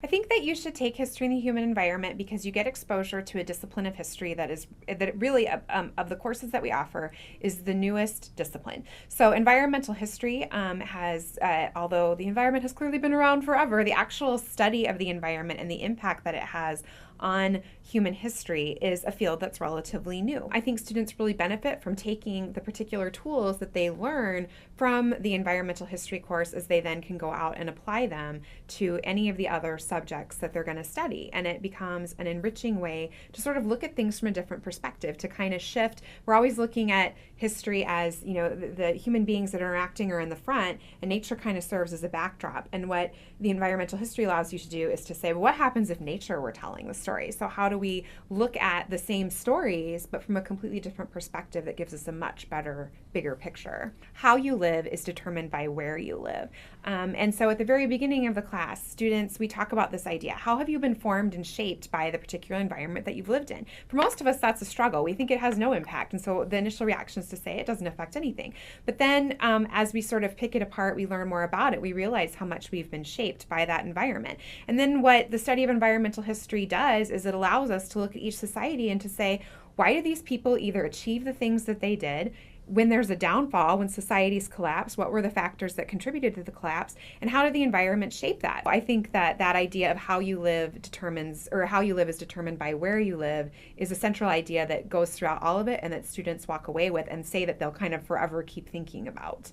I think that you should take history in the human environment because you get exposure to a discipline of history that really of the courses that we offer is the newest discipline. So environmental history has, although the environment has clearly been around forever, the actual study of the environment and the impact that it has on human history is a field that's relatively new. I think students really benefit from taking the particular tools that they learn from the environmental history course as they then can go out and apply them to any of the other subjects that they're going to study. And it becomes an enriching way to sort of look at things from a different perspective, to kind of shift. We're always looking at history as, the human beings that are interacting are in the front, and nature kind of serves as a backdrop. And what the environmental history allows you to do is to say, well, what happens if nature were telling the story? So how do we look at the same stories, but from a completely different perspective that gives us a much better, bigger picture? How you live is determined by where you live. And so at the very beginning of the class, students, we talk about this idea. How have you been formed and shaped by the particular environment that you've lived in? For most of us, that's a struggle. We think it has no impact. And so the initial reaction is to say it doesn't affect anything. But then as we sort of pick it apart, we learn more about it. We realize how much we've been shaped by that environment. And then what the study of environmental history does is it allows us to look at each society and to say, why do these people either achieve the things that they did? When there's a downfall, when societies collapse, what were the factors that contributed to the collapse, and how did the environment shape that? I think that that idea of how you live determines, or how you live is determined by where you live, is a central idea that goes throughout all of it and that students walk away with and say that they'll kind of forever keep thinking about.